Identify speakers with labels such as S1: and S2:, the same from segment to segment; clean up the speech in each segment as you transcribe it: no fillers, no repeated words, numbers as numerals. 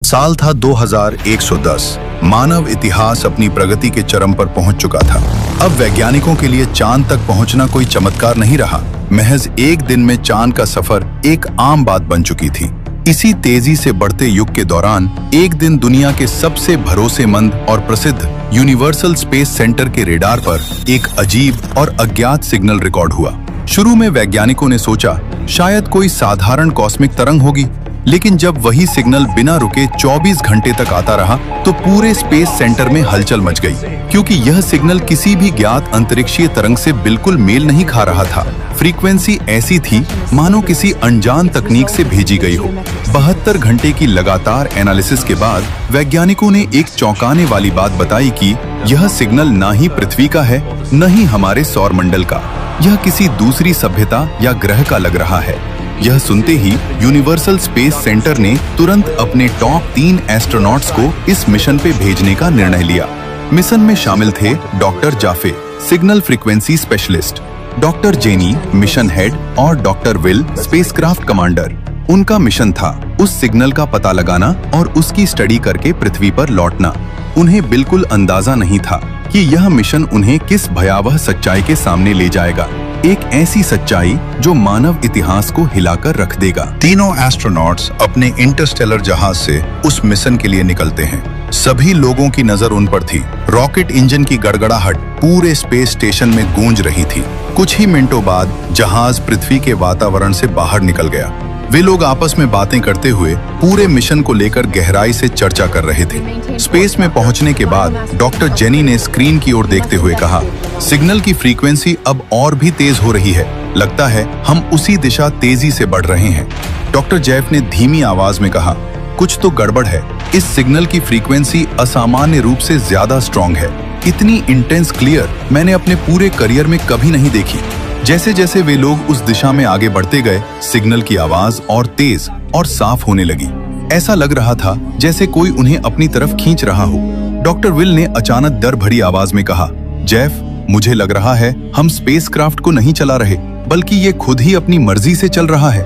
S1: साल था 2110। मानव इतिहास अपनी प्रगति के चरम पर पहुंच चुका था। अब वैज्ञानिकों के लिए चांद तक पहुंचना कोई चमत्कार नहीं रहा। महज एक दिन में चांद का सफर एक आम बात बन चुकी थी। इसी तेजी से बढ़ते युग के दौरान एक दिन दुनिया के सबसे भरोसेमंद और प्रसिद्ध यूनिवर्सल स्पेस सेंटर के रेडार पर एक अजीब और अज्ञात सिग्नल रिकॉर्ड हुआ। शुरू में वैज्ञानिकों ने सोचा शायद कोई साधारण कॉस्मिक तरंग होगी, लेकिन जब वही सिग्नल बिना रुके 24 घंटे तक आता रहा तो पूरे स्पेस सेंटर में हलचल मच गई, क्योंकि यह सिग्नल किसी भी ज्ञात अंतरिक्षीय तरंग से बिल्कुल मेल नहीं खा रहा था। फ्रीक्वेंसी ऐसी थी मानो किसी अनजान तकनीक से भेजी गई हो। 72 घंटे की लगातार एनालिसिस के बाद वैज्ञानिकों ने एक चौंकाने वाली बात बताई कि यह सिग्नल ना ही पृथ्वी का है, न ही हमारे सौरमंडल का। यह किसी दूसरी सभ्यता या ग्रह का लग रहा है। यह सुनते ही यूनिवर्सल स्पेस सेंटर ने तुरंत अपने टॉप 3 एस्ट्रोनॉट्स को इस मिशन पे भेजने का निर्णय लिया। मिशन में शामिल थे doctor Jaffe, signal frequency specialist, doctor Jenny, mission head, और डॉक्टर विल, स्पेसक्राफ्ट कमांडर। उनका मिशन था उस सिग्नल का पता लगाना और उसकी स्टडी करके पृथ्वी पर लौटना। उन्हें बिल्कुल अंदाजा नहीं था कि यह मिशन उन्हें किस भयावह सच्चाई के सामने ले जाएगा, एक ऐसी सच्चाई जो मानव इतिहास को हिलाकर रख देगा। तीनों एस्ट्रोनॉट्स अपने इंटरस्टेलर जहाज से उस मिशन के लिए निकलते हैं। सभी लोगों की नजर उन पर थी। रॉकेट इंजन की गड़गड़ाहट पूरे स्पेस स्टेशन में गूंज रही थी। कुछ ही मिनटों बाद जहाज पृथ्वी के वातावरण से बाहर निकल गया। वे लोग आपस में बातें करते हुए पूरे मिशन को लेकर गहराई से चर्चा कर रहे थे। स्पेस में पहुंचने के बाद डॉक्टर जेनी ने स्क्रीन की ओर देखते हुए कहा, सिग्नल की फ्रीक्वेंसी अब और भी तेज हो रही है। लगता है हम उसी दिशा तेजी से बढ़ रहे हैं। डॉक्टर जैफ ने धीमी आवाज में कहा, कुछ तो गड़बड़ है। इस सिग्नल की फ्रीक्वेंसी असामान्य रूप से ज्यादा स्ट्रॉन्ग है। इतनी इंटेंस क्लियर मैंने अपने पूरे करियर में कभी नहीं देखी। जैसे जैसे वे लोग उस दिशा में आगे बढ़ते गए, सिग्नल की आवाज और तेज और साफ होने लगी। ऐसा लग रहा था जैसे कोई उन्हें अपनी तरफ खींच रहा हो। डॉक्टर विल ने अचानक डर भरी आवाज में कहा, जैफ, मुझे लग रहा है हम स्पेसक्राफ्ट को नहीं चला रहे, बल्कि ये खुद ही अपनी मर्जी से चल रहा है।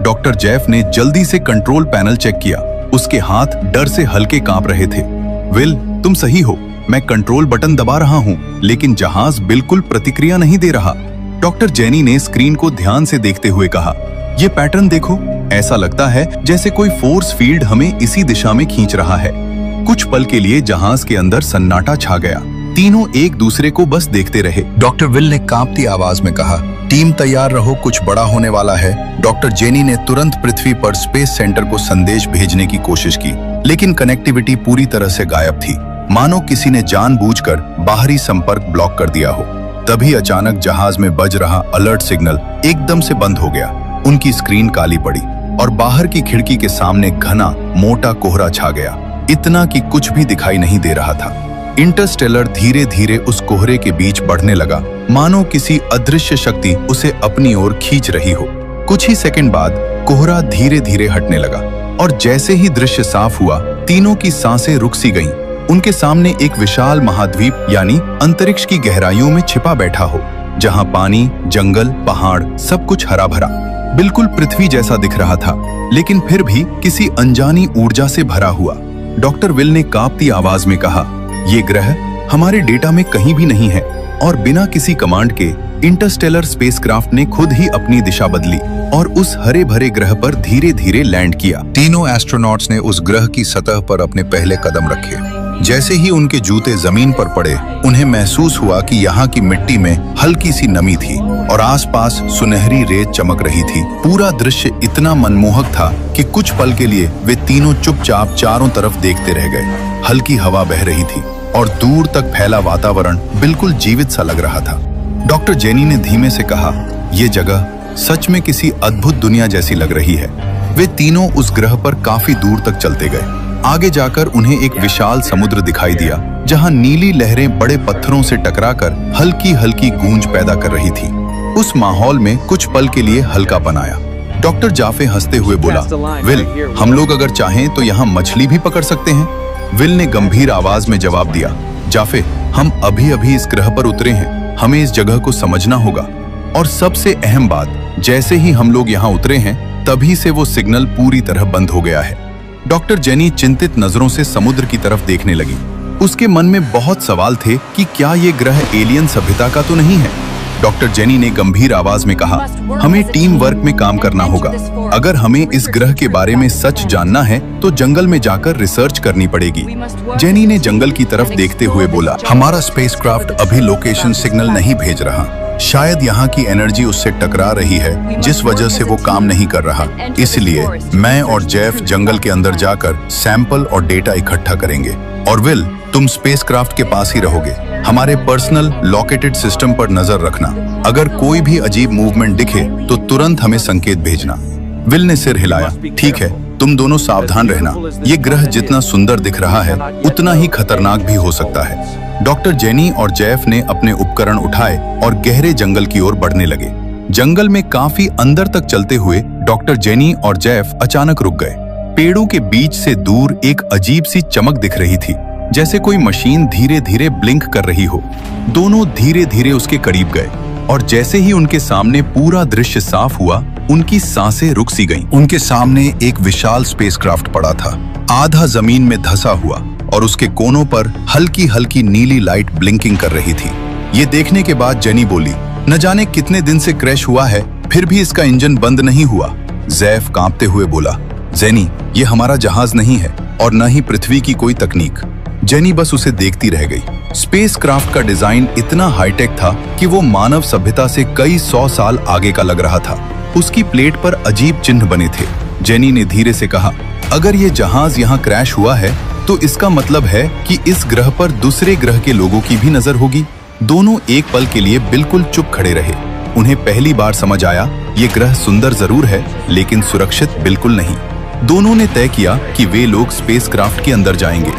S1: डॉक्टर जैफ ने जल्दी से कंट्रोल पैनल चेक किया। उसके हाथ डर से हल्के कांप रहे थे। विल, तुम सही हो, मैं कंट्रोल बटन दबा रहा हूँ, लेकिन जहाज बिल्कुल प्रतिक्रिया नहीं दे रहा। डॉक्टर जेनी ने स्क्रीन को ध्यान से देखते हुए कहा, ये पैटर्न देखो, ऐसा लगता है जैसे कोई फोर्स फील्ड हमें इसी दिशा में खींच रहा है। कुछ पल के लिए जहाज के अंदर सन्नाटा छा गया। तीनों एक दूसरे को बस देखते रहे। डॉक्टर विल ने कांपती आवाज में कहा, टीम तैयार रहो, कुछ बड़ा होने वाला है। डॉक्टर जेनी ने तुरंत पृथ्वी पर स्पेस सेंटर को संदेश भेजने की कोशिश की, लेकिन कनेक्टिविटी पूरी तरह से गायब थी, मानो किसी ने जानबूझकर बाहरी संपर्क ब्लॉक कर दिया हो। तभी अचानक जहाज में बज रहा अलर्ट सिग्नल एकदम से बंद हो गया। उनकी स्क्रीन काली पड़ी और बाहर की खिड़की के सामने घना मोटा कोहरा छा गया, इतना कि कुछ भी दिखाई नहीं दे रहा था। इंटरस्टेलर धीरे धीरे उस कोहरे के बीच बढ़ने लगा, मानो किसी अदृश्य शक्ति उसे अपनी ओर खींच रही हो। कुछ ही सेकंड बाद कोहरा धीरे धीरे हटने लगा और जैसे ही दृश्य साफ हुआ, तीनों की सांसें रुक सी गईं। उनके सामने एक विशाल महाद्वीप यानी अंतरिक्ष की गहराइयों में छिपा बैठा हो, जहां पानी, जंगल, पहाड़, सब कुछ हरा भरा, बिल्कुल पृथ्वी जैसा दिख रहा था, लेकिन फिर भी किसी अनजानी ऊर्जा से भरा हुआ। डॉक्टर विल ने कांपती आवाज में कहा, ये ग्रह हमारे डेटा में कहीं भी नहीं है, और बिना किसी कमांड के इंटरस्टेलर स्पेसक्राफ्ट ने खुद ही अपनी दिशा बदली और उस हरे भरे ग्रह पर धीरे धीरे लैंड किया। तीनों एस्ट्रोनॉट्स ने उस ग्रह की सतह पर अपने पहले कदम रखे। जैसे ही उनके जूते जमीन पर पड़े, उन्हें महसूस हुआ कि यहाँ की मिट्टी में हल्की सी नमी थी और आसपास सुनहरी रेत चमक रही थी। पूरा दृश्य इतना मनमोहक था कि कुछ पल के लिए वे तीनों चुपचाप चारों तरफ देखते रह गए। हल्की हवा बह रही थी और दूर तक फैला वातावरण बिल्कुल जीवित सा लग रहा था। डॉक्टर जेनी ने धीमे से कहा, ये जगह सच में किसी अद्भुत दुनिया जैसी लग रही है। वे तीनों उस ग्रह पर काफी दूर तक चलते गए। आगे जाकर उन्हें एक विशाल समुद्र दिखाई दिया, जहां नीली लहरें बड़े पत्थरों से टकराकर हल्की हल्की गूंज पैदा कर रही थी। उस माहौल में कुछ पल के लिए हल्कापन आया। डॉक्टर जाफे हंसते हुए बोला, विल, हम लोग अगर चाहें तो यहाँ मछली भी पकड़ सकते हैं। विल ने गंभीर आवाज में जवाब दिया, जाफे, हम अभी अभी इस ग्रह पर उतरे हैं, हमें इस जगह को समझना होगा। और सबसे अहम बात, जैसे ही हम लोग यहाँ उतरे हैं, तभी से वो सिग्नल पूरी तरह बंद हो गया है। डॉक्टर जेनी चिंतित नजरों से समुद्र की तरफ देखने लगी। उसके मन में बहुत सवाल थे कि क्या ये ग्रह एलियन सभ्यता का तो नहीं है। डॉक्टर जेनी ने गंभीर आवाज में कहा, हमें टीम वर्क में काम करना होगा। अगर हमें इस ग्रह के बारे में सच जानना है तो जंगल में जाकर रिसर्च करनी पड़ेगी। जेनी ने जंगल की तरफ देखते हुए बोला, हमारा स्पेसक्राफ्ट अभी लोकेशन सिग्नल नहीं भेज रहा। शायद यहाँ की एनर्जी उससे टकरा रही है, जिस वजह से वो काम नहीं कर रहा। इसलिए मैं और जेफ जंगल के अंदर जाकर सैंपल और डेटा इकट्ठा करेंगे। और विल, तुम स्पेसक्राफ्ट के पास ही रहोगे। हमारे पर्सनल लोकेटेड सिस्टम पर नजर रखना। अगर कोई भी अजीब मूवमेंट दिखे तो तुरंत हमें संकेत भेजना। विल ने सिर हिलाया। ठीक है, तुम दोनों सावधान रहना। ये ग्रह जितना सुंदर दिख रहा है उतना ही खतरनाक भी हो सकता है। डॉक्टर जेनी और जेफ ने अपने उपकरण उठाए और गहरे जंगल की ओर बढ़ने लगे। जंगल में काफी अंदर तक चलते हुए डॉक्टर जेनी और जेफ अचानक रुक गए। पेड़ों के बीच से दूर एक अजीब सी चमक दिख रही थी, जैसे कोई मशीन धीरे धीरे ब्लिंक कर रही हो। दोनों धीरे धीरे उसके करीब गए और जैसे ही उनके सामने पूरा दृश्य साफ हुआ, उनकी सांसें रुक सी गईं। उनके सामने एक विशाल स्पेसक्राफ्ट पड़ा था, आधा जमीन में धंसा हुआ और उसके कोनों पर हल्की हल्की नीली लाइट ब्लिंकिंग कर रही थी। ये देखने के बाद जेनी बोली, न जाने कितने दिन से क्रैश हुआ है, फिर भी इसका इंजन बंद नहीं हुआ। जैफ कांपते हुए बोला, जेनी, ये हमारा जहाज नहीं है और न ही पृथ्वी की कोई तकनीक। जेनी बस उसे देखती रह गई। स्पेसक्राफ्ट का डिजाइन इतना हाईटेक था कि वो मानव सभ्यता से कई 100 साल आगे का लग रहा था। उसकी प्लेट पर अजीब चिन्ह बने थे। जेनी ने धीरे से कहा, अगर ये जहाज यहाँ क्रैश हुआ है तो इसका मतलब है कि इस ग्रह पर दूसरे ग्रह के लोगों की भी नजर होगी। दोनों एक पल के लिए बिल्कुल चुप खड़े रहे। उन्हें पहली बार समझ आया, ये ग्रह सुंदर जरूर है लेकिन सुरक्षित बिल्कुल नहीं। दोनों ने तय किया कि वे लोग स्पेसक्राफ्ट के अंदर जाएंगे।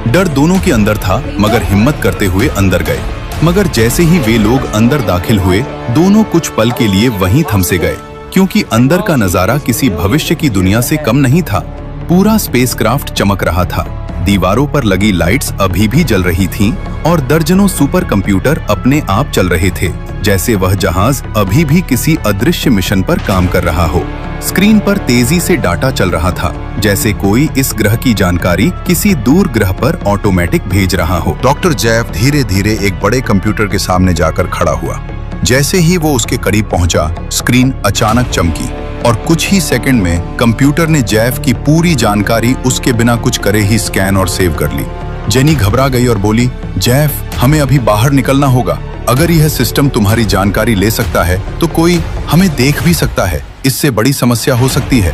S1: डर दोनों के अंदर था, मगर हिम्मत करते हुए अंदर गए। मगर जैसे ही वे लोग अंदर दाखिल हुए, दोनों कुछ पल के लिए वहीं थमसे गए, क्योंकि अंदर का नजारा किसी भविष्य की दुनिया से कम नहीं था। पूरा स्पेसक्राफ्ट चमक रहा था। दीवारों पर लगी लाइट्स अभी भी जल रही थीं और दर्जनों सुपर कंप्यूटर अपने आप चल रहे थे, जैसे वह जहाज अभी भी किसी अदृश्य मिशन पर काम कर रहा हो। स्क्रीन पर तेजी से डाटा चल रहा था, जैसे कोई इस ग्रह की जानकारी किसी दूर ग्रह पर ऑटोमेटिक भेज रहा हो। डॉक्टर जेफ धीरे धीरे एक बड़े कंप्यूटर के सामने जाकर खड़ा हुआ। जैसे ही वो उसके करीब पहुंचा, स्क्रीन अचानक चमकी और कुछ ही सेकंड में कंप्यूटर ने जेफ की पूरी जानकारी उसके बिना कुछ करे ही स्कैन और सेव कर ली। जेनी घबरा गई और बोली, जेफ, हमें अभी बाहर निकलना होगा। अगर यह सिस्टम तुम्हारी जानकारी ले सकता है तो कोई हमें देख भी सकता है। इससे बड़ी समस्या हो सकती है।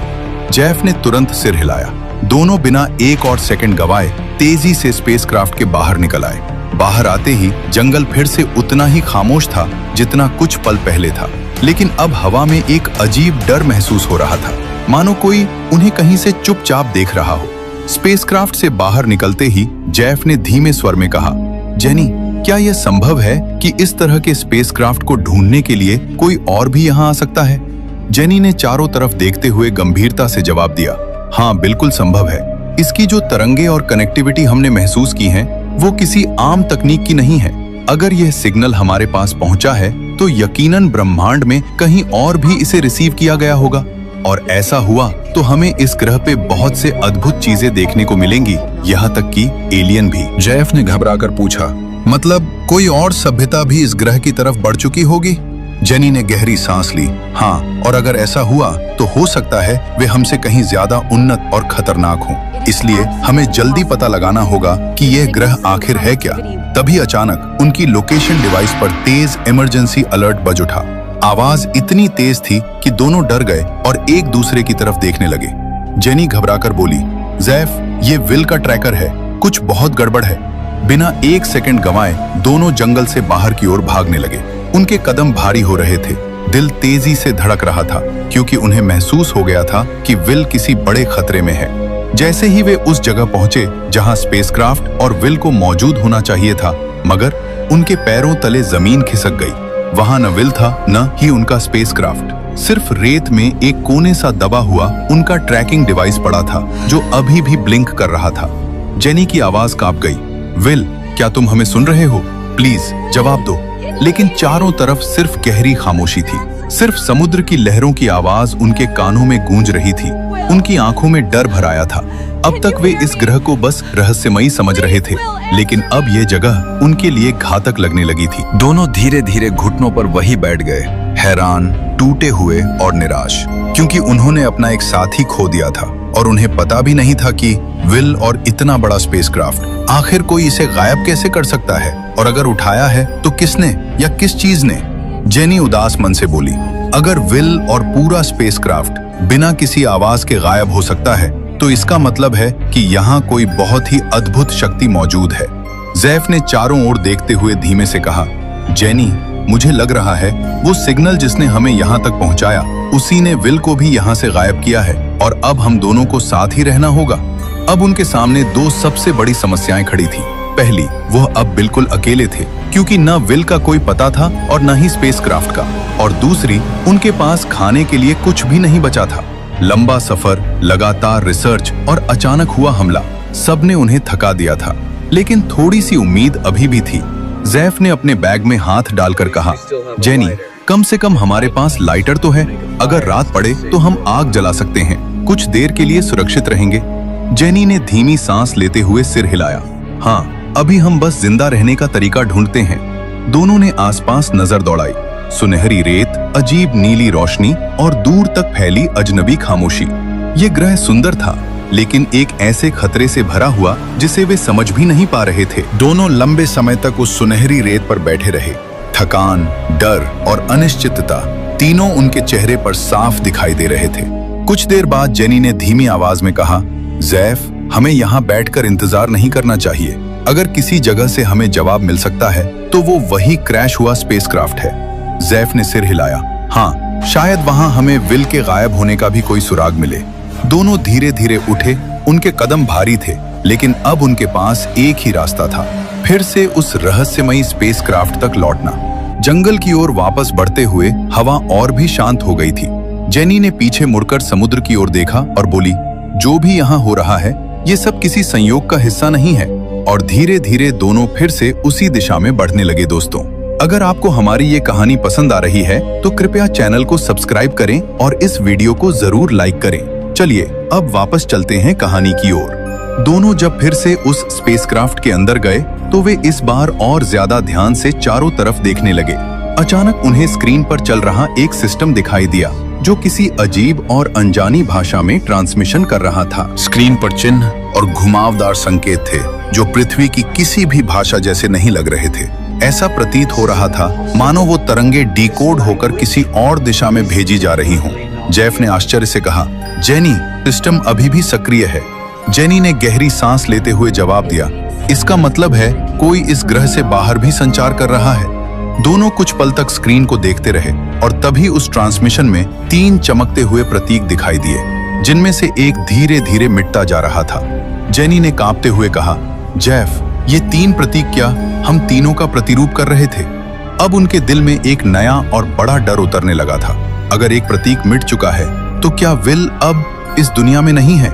S1: जेफ ने तुरंत सिर हिलाया। दोनों बिना एक और सेकंड गवाए तेजी से स्पेसक्राफ्ट के बाहर निकल आए। बाहर आते ही जंगल फिर से उतना ही खामोश था जितना कुछ पल पहले था, लेकिन अब हवा में एक अजीब डर महसूस हो रहा था, मानो कोई उन्हें कहीं से चुपचाप देख रहा हो। स्पेसक्राफ्ट से बाहर निकलते ही जेफ ने धीमे स्वर में कहा, जेनी, क्या यह संभव है कि इस तरह के स्पेसक्राफ्ट को ढूंढने के लिए कोई और भी यहाँ आ सकता है? जेनी ने चारों तरफ देखते हुए गंभीरता से जवाब दिया, हाँ, बिल्कुल संभव है। इसकी जो तरंगे और कनेक्टिविटी हमने महसूस की है, वो किसी आम तकनीक की नहीं है। अगर यह सिग्नल हमारे पास पहुंचा है तो यकीनन ब्रह्मांड में कहीं और भी इसे रिसीव किया गया होगा, और ऐसा हुआ तो हमें इस ग्रह पे बहुत से अद्भुत चीजें देखने को मिलेंगी, यहाँ तक कि एलियन भी। जेफ ने घबराकर पूछा, मतलब कोई और सभ्यता भी इस ग्रह की तरफ बढ़ चुकी होगी? जेनी ने गहरी सांस ली। हाँ, और अगर ऐसा हुआ तो हो सकता है वे हमसे कहीं ज्यादा उन्नत और खतरनाक हों। इसलिए हमें जल्दी पता लगाना होगा कि यह ग्रह आखिर है क्या। तभी अचानक उनकी लोकेशन डिवाइस पर तेज इमरजेंसी अलर्ट बज उठा। आवाज इतनी तेज थी कि दोनों डर गए और एक दूसरे की तरफ देखने लगे। जेनी घबराकर बोली, जैफ, ये विल का ट्रैकर है, कुछ बहुत गड़बड़ है। बिना एक सेकंड गंवाए दोनों जंगल से बाहर की ओर भागने लगे। उनके कदम भारी हो रहे थे, दिल तेजी से धड़क रहा था, क्योंकि उन्हें महसूस हो गया था कि विल किसी बड़े खतरे में है। जैसे ही वे उस जगह पहुंचे जहां स्पेसक्राफ्ट और विल को मौजूद होना चाहिए था, मगर उनके पैरों तले जमीन खिसक गई। वहां न विल था न ही उनका स्पेसक्राफ्ट। सिर्फ रेत में एक कोने सा दबा हुआ उनका ट्रैकिंग डिवाइस पड़ा था, जो अभी भी ब्लिंक कर रहा था। जेनी की आवाज कांप गई, विल, क्या तुम हमें सुन रहे हो? प्लीज जवाब दो। लेकिन चारों तरफ सिर्फ गहरी खामोशी थी। सिर्फ समुद्र की लहरों की आवाज उनके कानों में गूंज रही थी। उनकी आंखों में डर भर आया था। अब तक वे इस ग्रह को बस रहस्यमयी समझ रहे थे, लेकिन अब ये जगह उनके लिए घातक लगने लगी थी। दोनों धीरे धीरे घुटनों पर वहीं बैठ गए, हैरान, टूटे हुए और निराश, क्योंकि उन्होंने अपना एक साथी खो दिया था और उन्हें पता भी नहीं था कि विल और इतना बड़ा स्पेसक्राफ्ट आखिर कोई इसे गायब कैसे कर सकता है, और अगर उठाया है तो किसने या किस चीज ने। जेनी उदास मन से बोली, अगर विल और पूरा स्पेसक्राफ्ट बिना किसी आवाज के गायब हो सकता है तो इसका मतलब है कि यहाँ कोई बहुत ही अद्भुत शक्ति मौजूद है। जैफ ने चारों ओर देखते हुए धीमे से कहा, जेनी, मुझे लग रहा है वो सिग्नल जिसने हमें यहाँ तक पहुँचाया उसी ने विल को भी यहाँ से गायब किया है, और अब हम दोनों को साथ ही रहना होगा। अब उनके सामने दो सबसे बड़ी समस्याएं खड़ी थी। पहली, वह अब बिल्कुल अकेले थे, क्योंकि न विल का कोई पता था और न ही स्पेसक्राफ्ट का, और दूसरी, उनके पास खाने के लिए कुछ भी नहीं बचा था। लंबा सफर, लगातार रिसर्च और अचानक हुआ हमला, सबने उन्हें थका दिया था, लेकिन थोड़ी सी उम्मीद अभी भी थी। जैफ ने अपने बैग में हाथ डालकर कहा, जेनी, कम से कम हमारे पास लाइटर तो है, अगर रात पड़े तो हम आग जला सकते हैं, कुछ देर के लिए सुरक्षित रहेंगे। जेनी ने धीमी सांस लेते हुए सिर हिलाया, हाँ, अभी हम बस जिंदा रहने का तरीका ढूंढते हैं। दोनों ने आसपास नजर दौड़ाई, सुनहरी रेत, अजीब नीली रोशनी और दूर तक फैली अजनबी खामोशी। ये ग्रह सुंदर था, लेकिन एक ऐसे खतरे से भरा हुआ जिसे वे समझ भी नहीं पा रहे थे। दोनों लंबे समय तक उस सुनहरी रेत पर बैठे रहे। थकान, डर और अनिश्चितता तीनों उनके चेहरे पर साफ दिखाई दे रहे थे। कुछ देर बाद जेनी ने धीमी आवाज में कहा, जैफ, हमें यहाँ बैठकर इंतजार नहीं करना चाहिए। अगर किसी जगह से हमें जवाब मिल सकता है तो वो वही क्रैश हुआ स्पेसक्राफ्ट है। जैफ ने सिर हिलाया, हाँ, शायद वहां हमें विल के गायब होने का भी कोई सुराग मिले। दोनों धीरे धीरे उठे, उनके कदम भारी थे, लेकिन अब उनके पास एक ही रास्ता था, फिर से उस रहस्यमयी स्पेसक्राफ्ट तक लौटना। जंगल की ओर वापस बढ़ते हुए हवा और भी शांत हो गई थी। जेनी ने पीछे मुड़कर समुद्र की ओर देखा और बोली, जो भी यहाँ हो रहा है ये सब किसी संयोग का हिस्सा नहीं है, और धीरे धीरे दोनों फिर से उसी दिशा में बढ़ने लगे। दोस्तों, अगर आपको हमारी ये कहानी पसंद आ रही है तो कृपया चैनल को सब्सक्राइब करें और इस वीडियो को जरूर लाइक करें। चलिए अब वापस चलते हैं कहानी की ओर। दोनों जब फिर से उस स्पेसक्राफ्ट के अंदर गए तो वे इस बार और ज्यादा ध्यान से चारों तरफ देखने लगे। अचानक उन्हें स्क्रीन पर चल रहा एक सिस्टम दिखाई दिया जो किसी अजीब और अनजानी भाषा में ट्रांसमिशन कर रहा था। स्क्रीन पर चिन्ह और घुमावदार संकेत थे जो पृथ्वी की किसी भी भाषा जैसे नहीं लग रहे थे। ऐसा प्रतीत हो रहा था मानो वो तरंगे डिकोड होकर किसी और दिशा में भेजी जा रही हों। जेफ ने आश्चर्य से कहा, जेनी, सिस्टम अभी भी सक्रिय है। जेनी ने गहरी सांस लेते हुए जवाब दिया, इसका मतलब है कोई इस ग्रह से बाहर भी संचार कर रहा है। दोनों कुछ पल तक स्क्रीन को देखते रहे और तभी उस ट्रांसमिशन में 3 चमकते हुए प्रतीक दिखाई दिए, जिनमें से एक धीरे धीरे मिटता जा रहा था। जेनी ने कांपते हुए कहा, जेफ, ये 3 प्रतीक क्या हम तीनों का प्रतिरूप कर रहे थे? अब उनके दिल में एक नया और बड़ा डर उतरने लगा था। अगर एक प्रतीक मिट चुका है तो क्या विल अब इस दुनिया में नहीं है?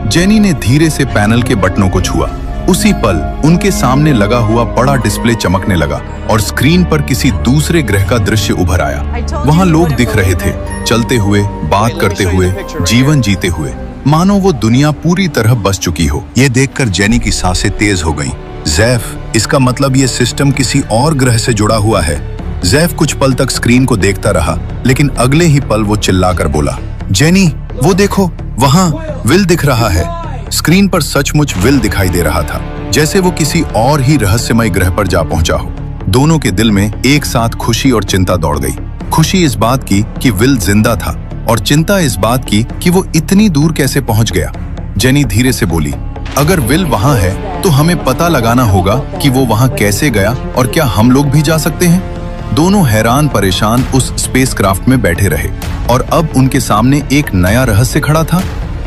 S1: जेनी ने धीरे से पैनल के बटनों को छुआ। उसी पल उनके सामने लगा हुआ बड़ा डिस्प्ले चमकने लगा और स्क्रीन पर किसी दूसरे ग्रह का दृश्य उभर आया। वहां लोग दिख रहे थे, चलते हुए, बात करते हुए, जीवन जीते हुए, मानो वो दुनिया पूरी तरह बस चुकी हो। ये देखकर जेनी की सांसें तेज हो गईं। जैफ, इसका मतलब ये सिस्टम किसी और ग्रह से जुड़ा हुआ है। जैफ कुछ पल तक स्क्रीन को देखता रहा, लेकिन अगले ही पल वो चिल्लाकर बोला, जेनी, वो देखो, वहां विल दिख रहा है। स्क्रीन पर सचमुच विल दिखाई दे रहा था, जैसे वो किसी और ही रहस्यमय ग्रह पर जा पहुंचा हो। दोनों के दिल में एक साथ खुशी और चिंता दौड़ गई। खुशी इस बात की कि विल जिंदा था और चिंता इस बात की कि वो इतनी दूर कैसे पहुंच गया। जेनी धीरे से बोली, अगर विल वहां है तो हमें पता लगाना होगा कि वो वहां कैसे गया और क्या हम लोग भी जा सकते हैं। दोनों हैरान परेशान उस स्पेसक्राफ्ट में बैठे रहे और अब उनके सामने एक नया रहस्य खड़ा था।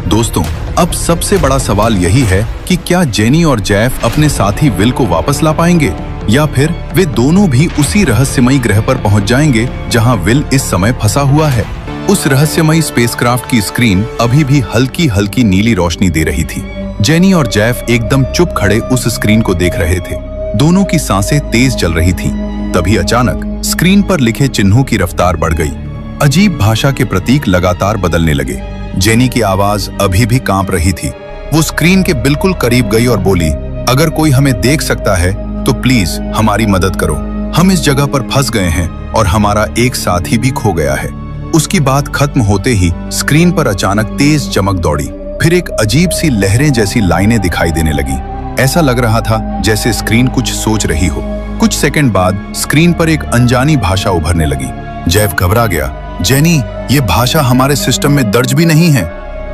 S1: दोस्तों, अब सबसे बड़ा सवाल यही है कि क्या जेनी और जैफ अपने साथी विल को वापस ला पाएंगे, या फिर वे दोनों भी उसी रहस्यमयी ग्रह पर पहुंच जाएंगे जहां विल इस समय फंसा हुआ है। उस रहस्यमयी स्पेसक्राफ्ट की स्क्रीन अभी भी हल्की हल्की नीली रोशनी दे रही थी। जेनी और जैफ एकदम चुप खड़े उस स्क्रीन को देख रहे थे। दोनों की सांसें तेज चल रही थीं। तभी अचानक स्क्रीन पर लिखे चिन्हों की रफ्तार बढ़ गई। अजीब भाषा के प्रतीक लगातार बदलने लगे। जेनी की आवाज अभी भी कांप रही थी, वो स्क्रीन के बिल्कुल करीब गई और बोली, अगर कोई हमें देख सकता है तो प्लीज हमारी मदद करो। हम इस जगह पर फंस गए हैं और हमारा एक साथी भी खो गया है। उसकी बात खत्म होते ही स्क्रीन पर अचानक तेज चमक दौड़ी। फिर एक अजीब सी लहरें जैसी लाइनें दिखाई देने लगी। ऐसा लग रहा था जैसे स्क्रीन कुछ सोच रही हो। कुछ सेकंड बाद स्क्रीन पर एक अनजानी भाषा उभरने लगी। जेफ घबरा गया। जेनी, ये भाषा हमारे सिस्टम में दर्ज भी नहीं है।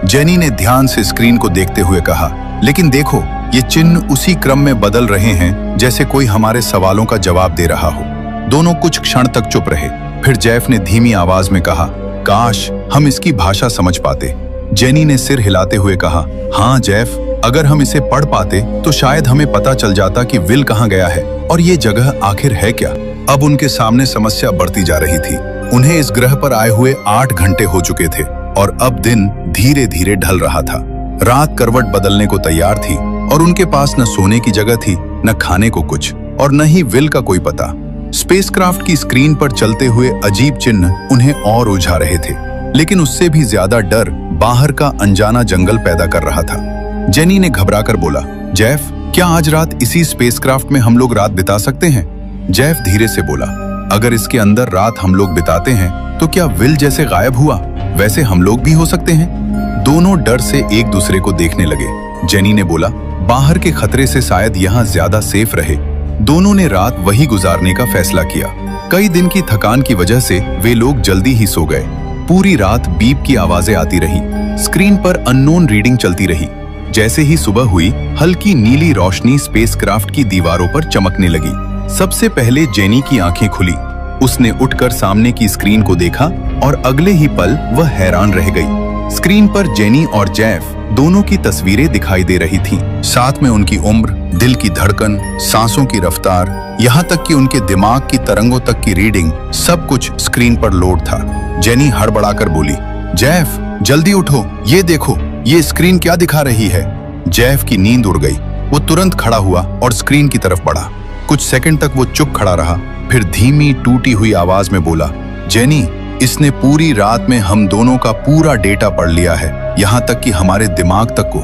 S1: जेनी ने ध्यान से स्क्रीन को देखते हुए कहा, लेकिन देखो, ये चिन्ह उसी क्रम में बदल रहे हैं जैसे कोई हमारे सवालों का जवाब दे रहा हो। दोनों कुछ क्षण तक चुप रहे। फिर जेफ ने धीमी आवाज में कहा, काश हम इसकी भाषा समझ पाते। जेनी ने सिर हिलाते हुए कहा, हाँ जेफ, अगर हम इसे पढ़ पाते तो शायद हमें पता चल जाता कि विल कहाँ गया है और ये जगह आखिर है क्या। अब उनके सामने समस्या बढ़ती जा रही थी। उन्हें इस ग्रह पर आए हुए 8 घंटे हो चुके थे और अब दिन धीरे धीरे ढल रहा था। रात करवट बदलने को तैयार थी और उनके पास न सोने की जगह थी, न खाने को कुछ, और न ही विल का कोई पता। स्पेसक्राफ्ट की स्क्रीन पर चलते हुए अजीब चिन्ह उन्हें और उलझा रहे थे, लेकिन उससे भी ज्यादा डर बाहर का अनजाना जंगल पैदा कर रहा था। जेनी ने घबराकर बोला, जेफ, क्या आज रात इसी स्पेसक्राफ्ट में हम लोग रात बिता सकते हैं? जेफ धीरे से बोला, अगर इसके अंदर रात हम लोग बिताते हैं तो क्या विल जैसे गायब हुआ वैसे हम लोग भी हो सकते हैं? दोनों डर से एक दूसरे को देखने लगे। जेनी ने बोला, बाहर के खतरे से शायद यहाँ ज्यादा सेफ रहे। दोनों ने रात वही गुजारने का फैसला किया। कई दिन की थकान की वजह से वे लोग जल्दी ही सो गए। पूरी रात बीप की आवाजें आती रही। स्क्रीन पर अननोन रीडिंग चलती रही। जैसे ही सुबह हुई, हल्की नीली रोशनी स्पेसक्राफ्ट की दीवारों पर चमकने लगी। सबसे पहले जेनी की आंखें खुली। उसने उठकर सामने की स्क्रीन को देखा और अगले ही पल वह हैरान रह गई। स्क्रीन पर जेनी और जेफ दोनों की तस्वीरें दिखाई दे रही थीं। साथ में उनकी उम्र, दिल की धड़कन, सांसों की रफ्तार, यहाँ तक कि उनके दिमाग की तरंगों तक की रीडिंग, सब कुछ स्क्रीन पर लोड था। जेनी हड़बड़ाकर बोली, जेफ, जल्दी उठो, ये देखो, ये स्क्रीन क्या दिखा रही है? जेफ की नींद उड़ गई। वो तुरंत खड़ा हुआ और स्क्रीन की तरफ बढ़ा। कुछ सेकंड तक वो चुप खड़ा रहा, फिर धीमी टूटी हुई आवाज में बोला, जेनी, इसने पूरी रात में हम दोनों का पूरा डेटा पढ़ लिया है, यहाँ तक कि हमारे दिमाग तक को।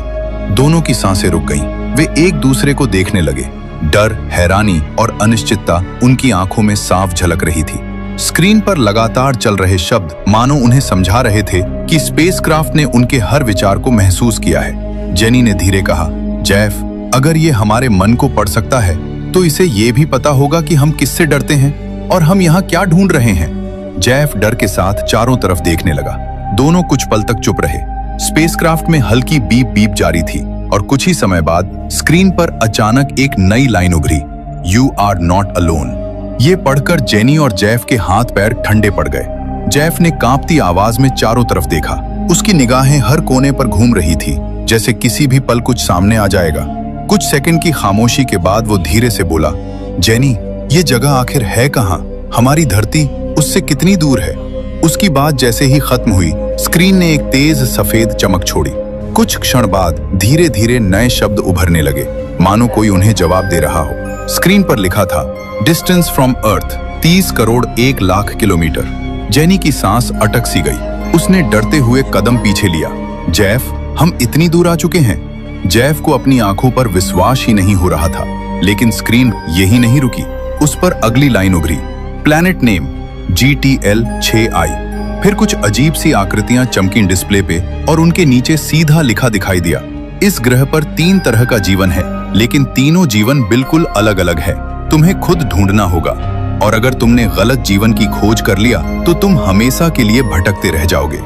S1: दोनों की सांसें रुक गईं। वे एक दूसरे को देखने लगे। डर, हैरानी और अनिश्चितता उनकी आंखों में साफ झलक रही थी। स्क्रीन पर लगातार चल रहे शब्द मानो उन्हें समझा रहे थे कि स्पेसक्राफ्ट ने उनके हर विचार को महसूस किया है। जेनी ने धीरे कहा, जेफ, अगर ये हमारे मन को पढ़ सकता है तो इसे ये भी पता होगा कि हम किससे डरते हैं और हम यहाँ क्या ढूंढ रहे हैं। जेफ डर के साथ चारों तरफ देखने लगा। दोनों कुछ पल तक चुप रहे। स्पेसक्राफ्ट में हल्की बीप बीप जारी थी और कुछ ही समय बाद स्क्रीन पर अचानक एक नई लाइन उभरी, यू आर नॉट अलोन। ये पढ़कर जेनी और जेफ के हाथ पैर ठंडे पड़ गए। जेफ ने कांपती आवाज में चारों तरफ देखा। उसकी निगाहें हर कोने पर घूम रही थी, जैसे किसी भी पल कुछ सामने आ जाएगा। कुछ सेकंड की खामोशी के बाद वो धीरे से बोला, जेनी, ये जगह आखिर है कहाँ? हमारी धरती उससे कितनी दूर है? उसकी बात जैसे ही खत्म हुई, स्क्रीन ने एक तेज सफेद चमक छोड़ी। कुछ क्षण बाद धीरे धीरे नए शब्द उभरने लगे, मानो कोई उन्हें जवाब दे रहा हो। स्क्रीन पर लिखा था, distance from earth 30 crore 1 lakh kilometre. Jenny की सांस अटक सी गई। उसने डरते हुए कदम पीछे लिया। जेफ, हम इतनी दूर आ चुके हैं। जेफ को अपनी आंखों पर विश्वास ही नहीं हो रहा था। लेकिन स्क्रीन यही नहीं रुकी। उस पर अगली लाइन उभरी, प्लैनेट नेम GTL 6I। फिर कुछ अजीब सी आकृतियां चमकी डिस्प्ले पे और उनके नीचे सीधा लिखा दिखाई दिया, इस ग्रह पर 3 तरह का जीवन है, लेकिन तीनों जीवन बिल्कुल अलग अलग है। तुम्हें खुद ढूंढना होगा और अगर तुमने गलत जीवन की खोज कर लिया तो तुम हमेशा के लिए भटकते रह जाओगे।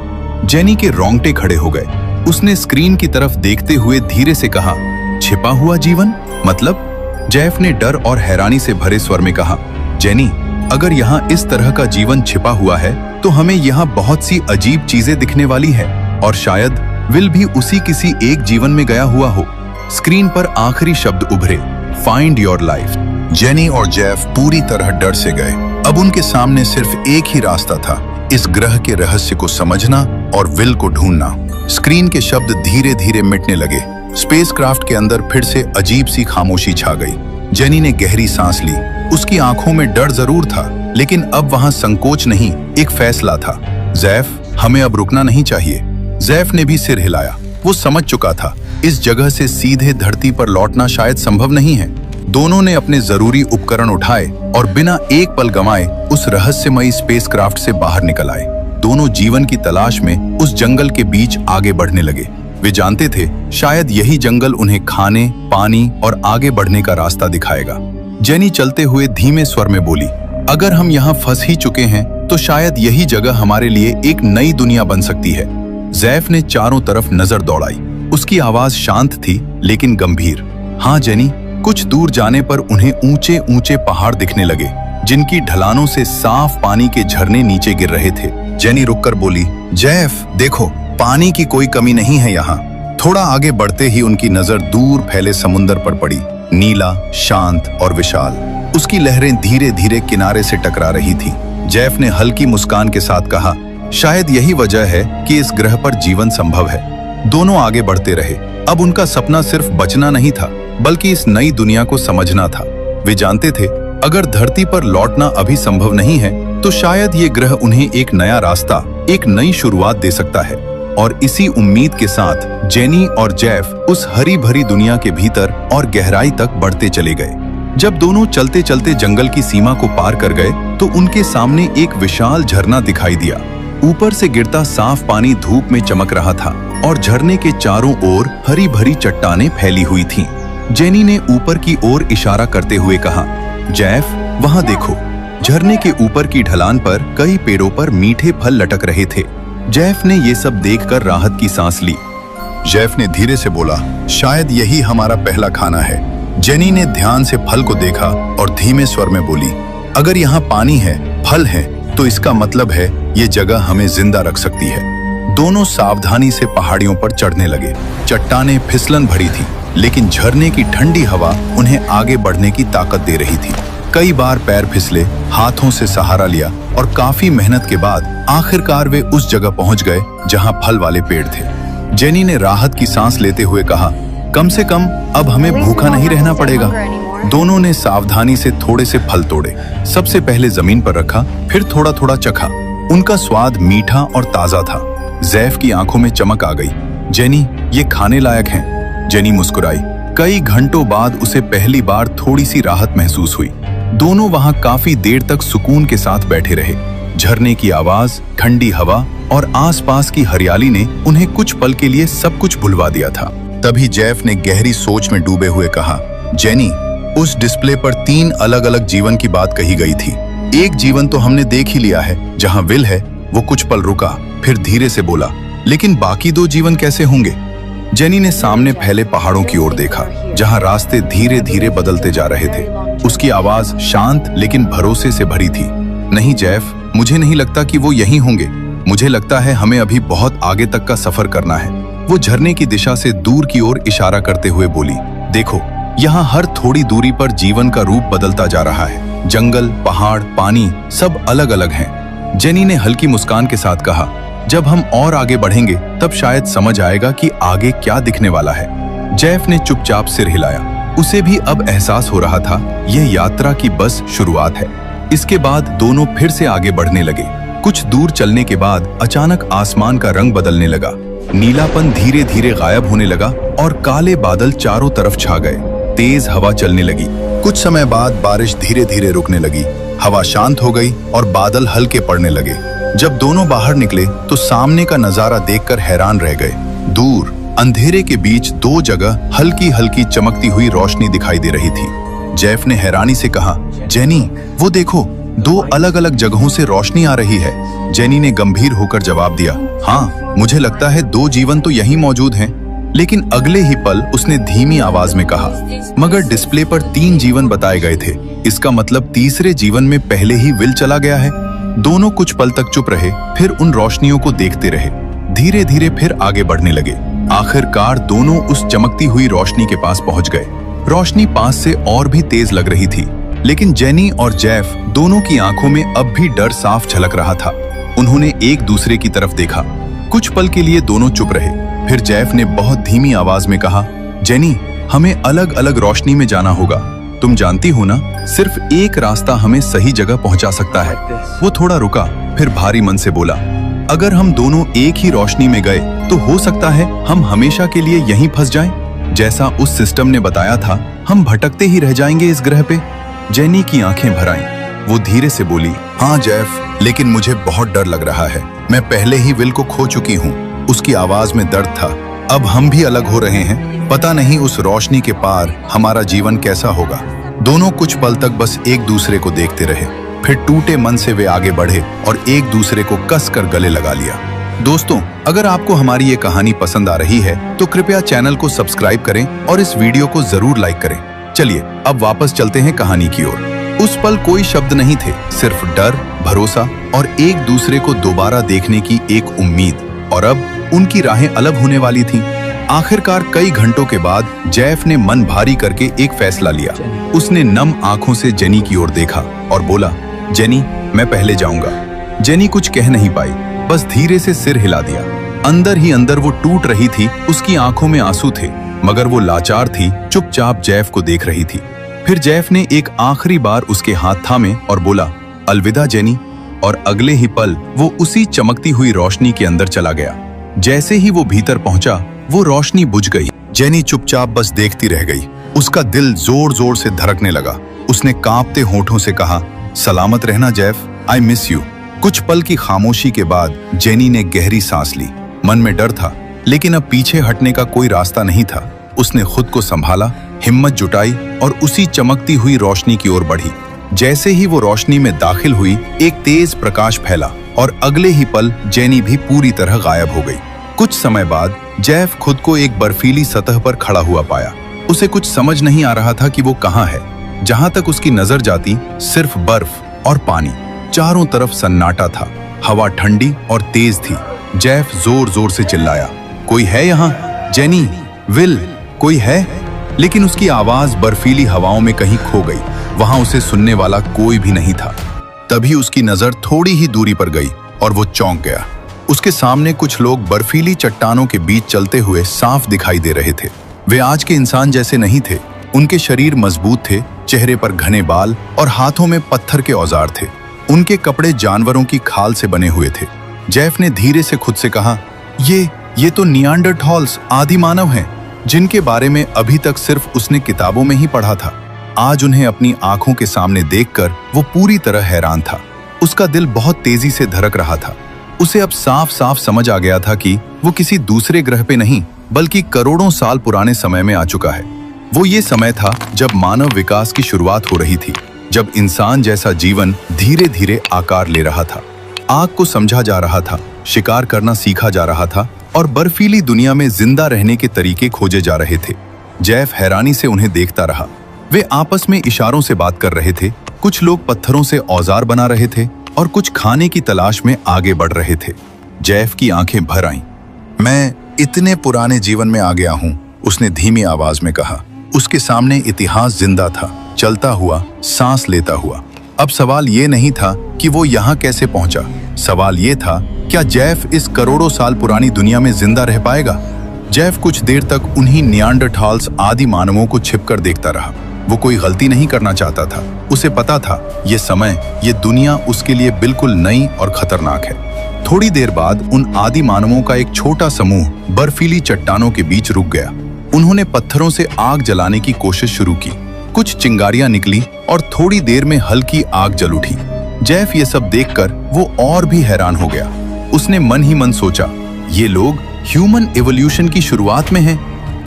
S1: जेनी के रोंगटे खड़े हो गए। उसने स्क्रीन की तरफ देखते हुए धीरे से कहा, छिपा हुआ जीवन मतलब? जेफ ने डर और हैरानी से भरे स्वर में कहा, जेनी, अगर यहाँ इस तरह का जीवन छिपा हुआ है तो हमें यहाँ बहुत सी अजीब चीजें दिखने वाली है और शायद विल भी उसी किसी एक जीवन में गया हुआ हो। स्क्रीन पर आखिरी शब्द उभरे, फाइंड योर लाइफ। जेनी और जेफ पूरी तरह डर से गए। अब उनके सामने सिर्फ एक ही रास्ता था, इस ग्रह के रहस्य को समझना और विल को ढूंढना। स्क्रीन के शब्द धीरे धीरे मिटने लगे। स्पेसक्राफ्ट के अंदर फिर से अजीब सी खामोशी छा गई। जेनी ने गहरी सांस ली। उसकी आंखों में डर जरूर था, लेकिन अब वहां संकोच नहीं, एक फैसला था। जेफ, हमें अब रुकना नहीं चाहिए। जेफ ने भी सिर हिलाया। वो समझ चुका था, इस जगह से सीधे धरती पर लौटना शायद संभव नहीं है। दोनों ने अपने जरूरी उपकरण उठाए और बिना एक पल गंवाए उस रहस्यमयी स्पेसक्राफ्ट से बाहर निकल आए। दोनों जीवन की तलाश में उस जंगल के बीच आगे बढ़ने लगे। वे जानते थे शायद यही जंगल उन्हें खाने, पानी और आगे बढ़ने का रास्ता दिखाएगा। जेनी चलते हुए धीमे स्वर में बोली, अगर हम यहाँ फंस ही चुके हैं तो शायद यही जगह हमारे लिए एक नई दुनिया बन सकती है। जैफ ने चारों तरफ नजर दौड़ाई। उसकी आवाज शांत थी लेकिन गंभीर। हाँ जेनी, कुछ दूर जाने पर उन्हें ऊंचे ऊंचे पहाड़ दिखने लगे जिनकी ढलानों से साफ पानी के झरने नीचे गिर रहे थे। जेनी रुककर बोली, जैफ देखो, पानी की कोई कमी नहीं है यहाँ। थोड़ा आगे बढ़ते ही उनकी नजर दूर फैले समुंदर पर पड़ी, नीला, शांत और विशाल। उसकी लहरें धीरे धीरे किनारे से टकरा रही थी। जैफ ने हल्की मुस्कान के साथ कहा, शायद यही वजह है कि इस ग्रह पर जीवन संभव है। दोनों आगे बढ़ते रहे। अब उनका सपना सिर्फ बचना नहीं था बल्कि इस नई दुनिया को समझना था। वे जानते थे अगर धरती पर लौटना अभी संभव नहीं है तो शायद ये ग्रह उन्हें एक नया रास्ता, एक नई शुरुआत दे सकता है। और इसी उम्मीद के साथ जेनी और जैफ उस हरी भरी दुनिया के भीतर और गहराई तक बढ़ते चले गए। जब दोनों चलते चलते जंगल की सीमा को पार कर गए तो उनके सामने एक विशाल झरना दिखाई दिया। ऊपर से गिरता साफ पानी धूप में चमक रहा था और झरने के चारों ओर हरी भरी चट्टानें फैली हुई थीं। जेनी ने ऊपर की ओर इशारा करते हुए कहा, जैफ वहां देखो। झरने के ऊपर की ढलान पर कई पेड़ों पर मीठे फल लटक रहे थे। जैफ ने ये सब देखकर राहत की सांस ली। जैफ ने धीरे से बोला, शायद यही हमारा पहला खाना है। जेनी ने ध्यान से फल को देखा और धीमे स्वर में बोली, अगर यहाँ पानी है, फल है, तो इसका मतलब है ये जगह हमें जिंदा रख सकती है। दोनों सावधानी से पहाड़ियों पर चढ़ने लगे। चट्टानें फिसलन भरी थी लेकिन झरने की ठंडी हवा उन्हें आगे बढ़ने की ताकत दे रही थी। कई बार पैर फिसले, हाथों से सहारा लिया और काफी मेहनत के बाद आखिरकार वे उस जगह पहुंच गए जहां फल वाले पेड़ थे। जेनी ने राहत की सांस लेते हुए कहा, कम से कम अब हमें भूखा नहीं रहना पड़ेगा। दोनों ने सावधानी से थोड़े से फल तोड़े। सबसे पहले जमीन पर रखा, फिर थोड़ा थोड़ा चखा। उनका स्वाद मीठा और ताजा था। जैफ की आंखों में चमक आ गई। जेनी, ये खाने लायक हैं। जेनी मुस्कुराई। कई घंटों बाद उसे पहली बार थोड़ी सी राहत महसूस हुई। दोनों वहां काफी देर तक सुकून के साथ बैठे रहे। झरने की आवाज, ठंडी हवा और आसपास की हरियाली ने उन्हें कुछ पल के लिए सब कुछ भुलवा दिया था। तभी जैफ ने गहरी सोच में डूबे हुए कहा, जेनी, उस डिस्प्ले पर 3 अलग अलग जीवन की बात कही गई थी। एक जीवन तो हमने देख ही लिया है, जहां विल है। वो कुछ पल रुका, फिर धीरे से बोला, लेकिन बाकी 2 जीवन कैसे होंगे? जेनी ने सामने फैले पहाड़ों की ओर देखा, जहां रास्ते धीरे धीरे बदलते जा रहे थे। उसकी आवाज शांत लेकिन भरोसे से भरी थी। नहीं जैफ, मुझे नहीं लगता कि वो यहीं होंगे। मुझे लगता है हमें अभी बहुत आगे तक का सफर करना है। वो झरने की दिशा से दूर की ओर इशारा करते हुए बोली, देखो, यहाँ हर थोड़ी दूरी पर जीवन का रूप बदलता जा रहा है। जंगल, पहाड़, पानी सब अलग अलग हैं। जेनी ने हल्की मुस्कान के साथ कहा, जब हम और आगे बढ़ेंगे तब शायद समझ आएगा कि आगे क्या दिखने वाला है। जैफ ने चुपचाप सिर हिलाया। उसे भी अब एहसास हो रहा था यह यात्रा की बस शुरुआत है। इसके बाद दोनों फिर से आगे बढ़ने लगे। कुछ दूर चलने के बाद अचानक आसमान का रंग बदलने लगा। नीलापन धीरे धीरे गायब होने लगा और काले बादल चारों तरफ छा गए। तेज हवा चलने लगी। कुछ समय बाद बारिश धीरे धीरे रुकने लगी। हवा शांत हो गई और बादल हल्के पड़ने लगे। जब दोनों बाहर निकले तो सामने का नजारा देखकर हैरान रह गए। दूर अंधेरे के बीच 2 जगह हल्की हल्की चमकती हुई रोशनी दिखाई दे रही थी। जैफ ने हैरानी से कहा, जेनी, वो देखो, 2 अलग अलग जगहों से रोशनी आ रही है। जेनी ने गंभीर होकर जवाब दिया, हाँ, मुझे लगता है 2 जीवन तो यहीं मौजूद हैं। लेकिन अगले ही पल उसने धीमी आवाज में कहा, मगर डिस्प्ले पर 3 जीवन बताए गए थे। इसका मतलब तीसरे जीवन में पहले ही विल चला गया है। दोनों कुछ पल तक चुप रहे, फिर उन रोशनियों को देखते रहे। धीरे धीरे फिर आगे बढ़ने लगे। आखिरकार दोनों उस चमकती हुई रोशनी के पास पहुंच गए। रोशनी पास से और भी तेज लग रही थी, लेकिन जेनी और जैफ दोनों की आंखों में अब भी डर साफ झलक रहा था। उन्होंने एक दूसरे की तरफ देखा। कुछ पल के लिए दोनों चुप रहे। फिर जैफ ने बहुत धीमी आवाज में कहा, जेनी, हमें अलग अलग रोशनी में जाना होगा। तुम जानती हो ना, सिर्फ एक रास्ता हमें सही जगह पहुंचा सकता है। वो थोड़ा रुका, फिर भारी मन से बोला, अगर हम दोनों एक ही रोशनी में गए तो हो सकता है हम हमेशा के लिए यहीं फंस जाएं। जैसा उस सिस्टम ने बताया था, हम भटकते ही रह जाएंगे इस ग्रह पे। जेनी की आंखें भर आईं। वो धीरे से बोली, हाँ जेफ, लेकिन मुझे बहुत डर लग रहा है। मैं पहले ही विल को खो चुकी हूँ। उसकी आवाज में दर्द था। अब हम भी अलग हो रहे हैं। पता नहीं उस रोशनी के पार हमारा जीवन कैसा होगा। दोनों कुछ पल तक बस एक दूसरे को देखते रहे, फिर टूटे मन से वे आगे बढ़े और एक दूसरे को कस कर गले लगा लिया। दोस्तों, अगर आपको हमारी ये कहानी पसंद आ रही है तो कृपया चैनल को सब्सक्राइब करें और इस वीडियो को जरूर लाइक करें। चलिए अब वापस चलते हैं कहानी की ओर। उस पल कोई शब्द नहीं थे, सिर्फ डर, भरोसा और एक दूसरे को दोबारा देखने की एक उम्मीद। और अब उनकी राहें अलग होने वाली थीं। आखिरकार कई घंटों के बाद जेफ ने मन भारी करके एक फैसला लिया। उसने नम आंखों से जेनी की ओर देखा और बोला, जेनी, मैं पहले जाऊंगा। जेनी कुछ कह नहीं पाई, बस धीरे से सिर हिला दिया। अंदर ही अंदर वो टूट रही थी। उसकी आंखों में आंसू थे, मगर वो लाचार थी, चुपचाप जेफ को देख रही थी। फिर जेफ ने एक आखिरी बार उसके हाथ थामे और बोला, अलविदा जेनी। और अगले ही पल वो उसी चमकती हुई रोशनी के अंदर चला गया। जैसे ही वो भीतर पहुंचा, वो रोशनी बुझ गई। जेनी चुपचाप बस देखती रह गई। उसका दिल जोर जोर से धड़कने लगा। उसने कांपते होठों से कहा, सलामत रहना जेफ, आई मिस यू। कुछ पल की खामोशी के बाद जेनी ने गहरी सांस ली। मन में डर था, लेकिन अब पीछे हटने का कोई रास्ता नहीं था। उसने खुद को संभाला, हिम्मत जुटाई और उसी चमकती हुई रोशनी की ओर बढ़ी। जैसे ही वो रोशनी में दाखिल हुई, एक तेज प्रकाश फैला और अगले ही पल जेनी भी पूरी तरह गायब हो गई। कुछ समय बाद जेफ खुद को एक बर्फीली सतह पर खड़ा हुआ पाया। उसे कुछ समझ नहीं आ रहा था कि वो कहाँ है। जहां तक उसकी नजर जाती, सिर्फ बर्फ और पानी। चारों तरफ सन्नाटा था। हवा ठंडी और तेज थी। जेफ जोर जोर से चिल्लाया, कोई है यहाँ? जेनी, विल, कोई है? लेकिन उसकी आवाज बर्फीली हवाओं में कहीं खो गई। वहां उसे सुनने वाला कोई भी नहीं था। तभी उसकी नजर थोड़ी ही दूरी पर गई और वो चौंक गया। उसके सामने कुछ लोग बर्फीली चट्टानों के बीच चलते हुए साफ दिखाई दे रहे थे। वे आज के इंसान जैसे नहीं थे। उनके शरीर मजबूत थे, चेहरे पर घने बाल और हाथों में पत्थर के औजार थे। उनके कपड़े जानवरों की खाल से बने हुए थे। जेफ ने धीरे से खुद से कहा, ये तो नियांडरथॉल्स, आदि मानव हैं, जिनके बारे में अभी तक सिर्फ उसने किताबों में ही पढ़ा था। आज उन्हें अपनी आंखों के सामने देखकर वो पूरी तरह हैरान था। उसका दिल बहुत तेजी से धड़क रहा था। उसे अब साफ साफ समझ आ गया था कि वो किसी दूसरे ग्रह पे नहीं, बल्कि करोड़ों साल पुराने समय में आ चुका है। वो ये समय था जब मानव विकास की शुरुआत हो रही थी, जब इंसान जैसा जीवन धीरे धीरे आकार ले रहा था। आग को समझा जा रहा था, शिकार करना सीखा जा रहा था और बर्फीली दुनिया में जिंदा रहने के तरीके खोजे जा रहे थे। जेफ हैरानी से उन्हें देखता रहा। वे आपस में इशारों से बात कर रहे थे। कुछ लोग पत्थरों से औजार बना रहे थे और कुछ खाने की तलाश में आगे बढ़ रहे थे। जेफ की आंखें भर आईं। मैं इतने पुराने जीवन में आ गया हूं, उसने धीमी आवाज में कहा। उसके सामने इतिहास जिंदा था, चलता हुआ, सांस लेता हुआ। अब सवाल ये नहीं था कि वो यहाँ कैसे पहुंचा। सवाल ये था, क्या जेफ इस करोड़ों साल पुरानी दुनिया में जिंदा रह पाएगा? जेफ कुछ देर तक उन्हीं नियांडरथॉल्स आदि मानवों को छिपकर देखता रहा। वो कोई गलती नहीं करना चाहता था। उसे पता था ये समय, ये दुनिया उसके लिए बिल्कुल नई और खतरनाक है। थोड़ी देर बाद उन आदि मानवों का एक छोटा समूह बर्फीली चट्टानों के बीच रुक गया। उन्होंने पत्थरों से आग जलाने की कोशिश शुरू की। कुछ चिंगारियां निकली और थोड़ी देर में हल्की आग जल उठी। जेफ ये सब देखकर वो और भी हैरान हो गया। उसने मन ही मन सोचा, ये लोग ह्यूमन एवोल्यूशन की शुरुआत में हैं।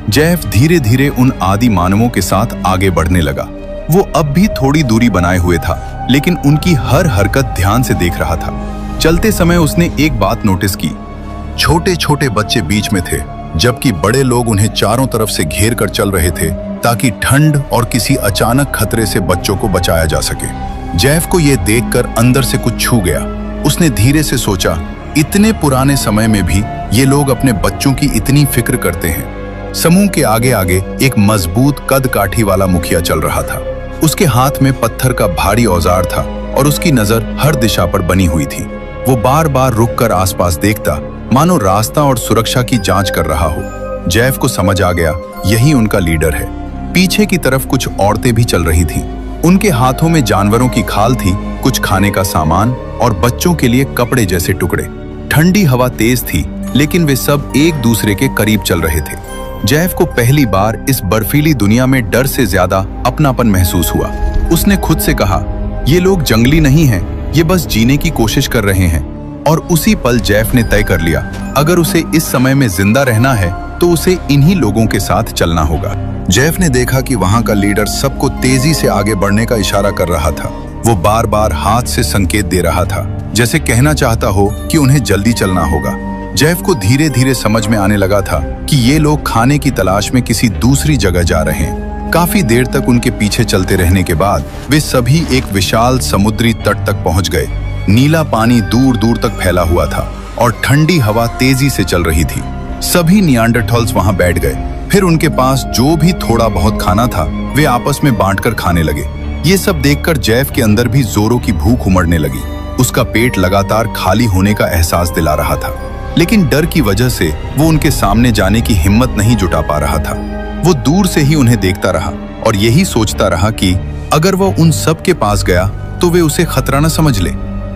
S1: जेफ धीरे धीरे उन आदि मानवों के साथ आगे बढ़ने लगा। वो अब भी थोड़ी दूरी बनाए हुए था, लेकिन उनकी हर हरकत ध्यान से देख रहा था। चलते समय उसने एक बात नोटिस की। छोटे छोटे बच्चे बीच में थे, जबकि बड़े लोग उन्हें चारों तरफ से घेर कर चल रहे थे, ताकि ठंड और किसी अचानक खतरे से बच्चों को बचाया जा सके। जेफ को यह देखकर अंदर से कुछ छू गया। उसने धीरे से सोचा, इतने पुराने समय में भी ये लोग अपने बच्चों की इतनी फिक्र करते हैं। समूह के आगे आगे एक मजबूत कद काठी वाला मुखिया चल रहा था। उसके हाथ में पत्थर का भारी औजार था और उसकी नजर हर दिशा पर बनी हुई थी। वो बार बार रुककर आसपास देखता, मानो रास्ता और सुरक्षा की जांच कर रहा हो। जेफ को समझ आ गया, यही उनका लीडर है। पीछे की तरफ कुछ औरतें भी चल रही थीं। उनके हाथों में जानवरों की खाल थी, कुछ खाने का सामान और बच्चों के लिए कपड़े जैसे टुकड़े। ठंडी हवा तेज थी, लेकिन वे सब एक दूसरे के करीब चल रहे थे। जैफ को पहली बार इस बर्फीली दुनिया में डर से ज्यादा अपनापन महसूस हुआ। उसने खुद से कहा, ये लोग जंगली नहीं हैं, ये बस जीने की कोशिश कर रहे हैं। और उसी पल जैफ ने तय कर लिया, अगर उसे इस समय में जिंदा रहना है तो उसे इन्हीं लोगों के साथ चलना होगा। जैफ ने देखा कि वहां का लीडर सबको तेजी से आगे बढ़ने का इशारा कर रहा था। वो बार बार हाथ से संकेत दे रहा था, जैसे कहना चाहता हो कि उन्हें जल्दी चलना होगा। जैफ को धीरे धीरे समझ में आने लगा था कि ये लोग खाने की तलाश में किसी दूसरी जगह जा रहे हैं। काफी देर तक उनके पीछे चलते रहने के बाद वे सभी एक विशाल समुद्री तट तक पहुंच गए। नीला पानी दूर दूर तक फैला हुआ था और ठंडी हवा तेजी से चल रही थी। सभी नियांडरथॉल्स वहां बैठ गए। फिर उनके पास जो भी थोड़ा बहुत खाना था वे आपस में बांटकर खाने लगे। ये सब देखकर जैफ के अंदर भी जोरों की भूख उमड़ने लगी। उसका पेट लगातार खाली होने का एहसास दिला रहा था, लेकिन डर की वजह से वो उनके सामने जाने की हिम्मत नहीं जुटा पा रहा था। वो दूर से ही उन्हें देखता रहा और यही सोचता रहा कि अगर वो उन सब के पास गया तो वे उसे खतरा न समझ ले।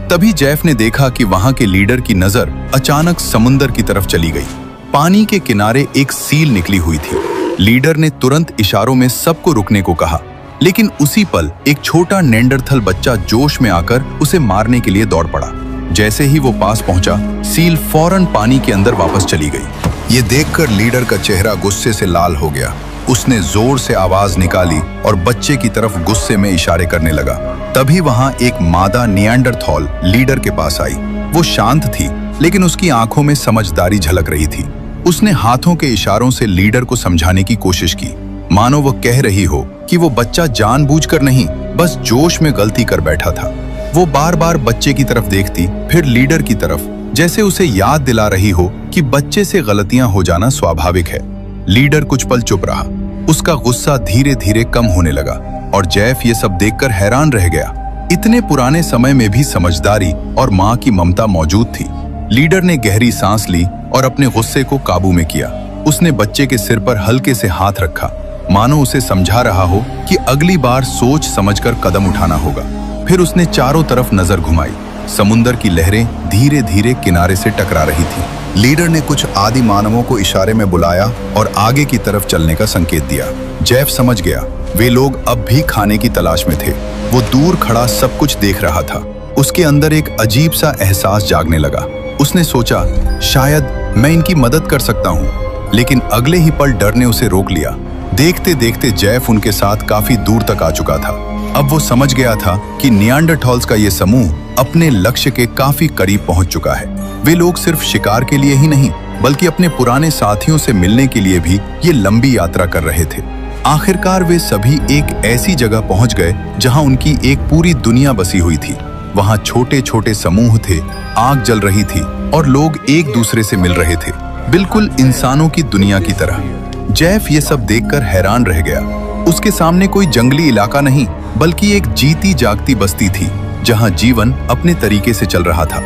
S1: तभी जैफ ने देखा कि वहां के लीडर की नजर अचानक समुंदर की तरफ चली गई। पानी के किनारे एक सील निकली हुई थी। लीडर ने तुरंत इशारों में सबको रुकने को कहा, लेकिन उसी पल एक छोटा नेंडरथल बच्चा जोश में आकर उसे मारने के लिए दौड़ पड़ा। जैसे ही वो पास पहुंचा, सील फौरन पानी के अंदर वापस चली गई। ये देखकर लीडर का चेहरा गुस्से से लाल हो गया। उसने जोर से आवाज निकाली और बच्चे की तरफ गुस्से में इशारे करने लगा। तभी वहां एक मादा नियांडरथॉल लीडर के पास आई। वो शांत थी, लेकिन उसकी आंखों में समझदारी झलक रही थी। उसने हाथों के इशारों से लीडर को समझाने की कोशिश की, मानो वो कह रही हो कि वो बच्चा जानबूझकर नहीं, बस जोश में गलती कर बैठा था। वो बार बार बच्चे की तरफ देखती, फिर लीडर की तरफ, जैसे उसे याद दिला रही हो कि बच्चे से गलतियां हो जाना स्वाभाविक है। लीडर कुछ पल चुप रहा। उसका गुस्सा धीरे धीरे कम होने लगा और जैफ ये सब देखकर हैरान रह गया। इतने पुराने समय में भी समझदारी और माँ की ममता मौजूद थी। लीडर ने गहरी सांस ली और अपने गुस्से को काबू में किया। उसने बच्चे के सिर पर हल्के से हाथ रखा, मानो उसे समझा रहा हो कि अगली बार सोच समझकर कदम उठाना होगा। फिर उसने चारों तरफ नजर घुमाई। समुंदर की लहरें धीरे धीरे किनारे से टकरा रही थी। लीडर ने कुछ आदि मानवों को इशारे में बुलाया और आगे की तरफ चलने का संकेत दिया। जैफ समझ गया, वे लोग अब भी खाने की तलाश में थे। वो दूर खड़ा सब कुछ देख रहा था। उसके अंदर एक अजीब सा एहसास जागने लगा। उसने सोचा, शायद मैं इनकी मदद कर सकता हूँ, लेकिन अगले ही पल डर ने उसे रोक लिया। देखते देखते जैफ उनके साथ काफी दूर तक आ चुका था। अब वो समझ गया था कि नियांडरथॉल्स का ये समूह अपने लक्ष्य के काफी करीब पहुंच चुका है। वे लोग सिर्फ शिकार के लिए ही नहीं, बल्कि अपने पुराने साथियों से मिलने के लिए भी ये लंबी यात्रा कर रहे थे। आखिरकार वे सभी एक ऐसी जगह पहुंच गए जहां उनकी एक पूरी दुनिया बसी हुई थी। वहां छोटे छोटे समूह थे, आग जल रही थी और लोग एक दूसरे से मिल रहे थे, बिल्कुल इंसानों की दुनिया की तरह। जैफ ये सब देखकर हैरान रह गया। उसके सामने कोई जंगली इलाका नहीं, बल्कि एक जीती जागती बस्ती थी जहां जीवन अपने तरीके से चल रहा था।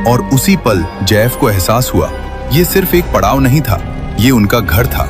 S1: और उसी पल जैफ को एहसास हुआ, ये सिर्फ एक पड़ाव नहीं था, ये उनका घर था।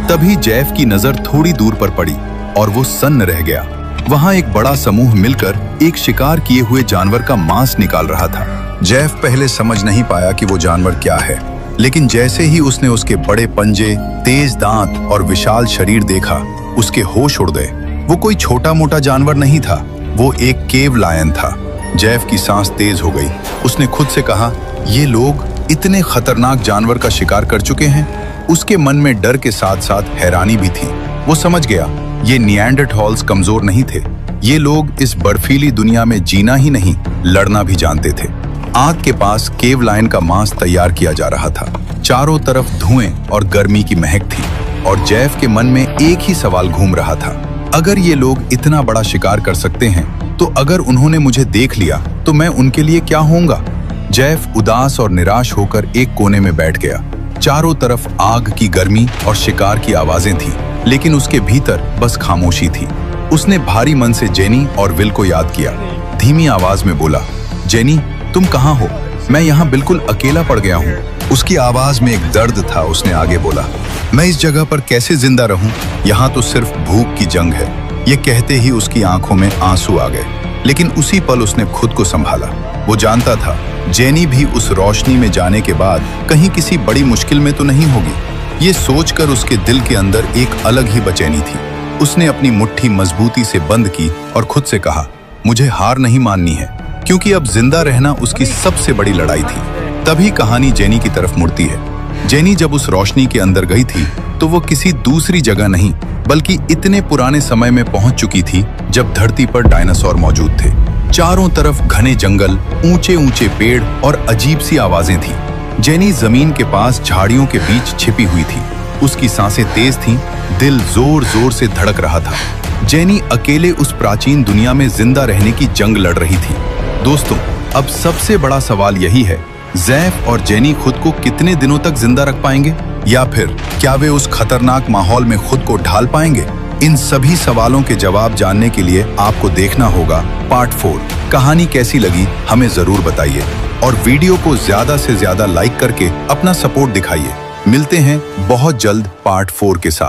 S1: तभी जैफ की नजर थोड़ी दूर पर पड़ी और वो सन्न रह गया। वहां एक बड़ा समूह मिलकर एक शिकार किए हुए जानवर का मांस निकाल रहा था। जैफ पहले समझ नहीं पाया कि वो जानवर क्या है, लेकिन जैसे ही उसने उसके बड़े पंजे, तेज दांत और विशाल शरीर देखा, उसके होश उड़ गए। वो कोई छोटा मोटा जानवर नहीं था, वो एक केव लायन था। जैफ की सांस तेज हो गई। उसने खुद से कहा, ये लोग इतने खतरनाक जानवर का शिकार कर चुके हैं। उसके मन में डर के साथ साथ हैरानी भी थी। वो समझ गया, ये नियांडरथॉल्स कमजोर नहीं थे। ये लोग इस बर्फीली दुनिया में जीना ही नहीं, लड़ना भी जानते थे। आग के पास केव लायन का मांस तैयार किया जा रहा था। चारों तरफ धुएं और गर्मी की महक थी और जैफ के मन में एक ही सवाल घूम रहा था, अगर ये लोग इतना बड़ा शिकार कर सकते हैं, तो अगर उन्होंने मुझे देख लिया तो मैं उनके लिए क्या होऊंगा। जैफ उदास और निराश होकर एक कोने में बैठ गया। चारों तरफ आग की गर्मी और शिकार की आवाजें थी, लेकिन उसके भीतर बस खामोशी थी। उसने भारी मन से जेनी और विल को याद किया। धीमी आवाज में बोला, जेनी, तुम कहाँ हो? मैं यहाँ बिल्कुल अकेला पड़ गया हूँ। उसकी आवाज में एक दर्द था। उसने आगे बोला, मैं इस जगह पर कैसे जिंदा रहूं? यहाँ तो सिर्फ भूख की जंग है। ये कहते ही उसकी आंखों में आंसू आ गए, लेकिन उसी पल उसने खुद को संभाला। वो जानता था जेनी भी उस रोशनी में जाने के बाद कहीं किसी बड़ी मुश्किल में तो नहीं होगी। ये सोचकर उसके दिल के अंदर एक अलग ही बेचैनी थी। उसने अपनी मुट्ठी मजबूती से बंद की और खुद से कहा, मुझे हार नहीं माननी है, क्योंकि अब जिंदा रहना उसकी सबसे बड़ी लड़ाई थी। तभी कहानी जेनी की तरफ मुड़ती है। जेनी जब उस रोशनी के अंदर गई थी तो वो किसी दूसरी जगह नहीं बल्कि इतने पुराने समय में पहुंच चुकी थी जब धरती पर डायनासोर मौजूद थे। चारों तरफ घने जंगल, ऊंचे ऊंचे पेड़ और अजीब सी आवाजें थी। जेनी जमीन के पास झाड़ियों के बीच छिपी हुई थी। उसकी सांसें तेज थीं, दिल जोर जोर से धड़क रहा था। जेनी अकेले उस प्राचीन दुनिया में जिंदा रहने की जंग लड़ रही थी। दोस्तों, अब सबसे बड़ा सवाल यही है, ज़ैफ और जेनी खुद को कितने दिनों तक जिंदा रख पाएंगे, या फिर क्या वे उस खतरनाक माहौल में खुद को ढाल पाएंगे? इन सभी सवालों के जवाब जानने के लिए आपको देखना होगा पार्ट 4। कहानी कैसी लगी हमें जरूर बताइए और वीडियो को ज्यादा से ज्यादा लाइक करके अपना सपोर्ट दिखाइए। मिलते हैं बहुत जल्द पार्ट 4 के साथ।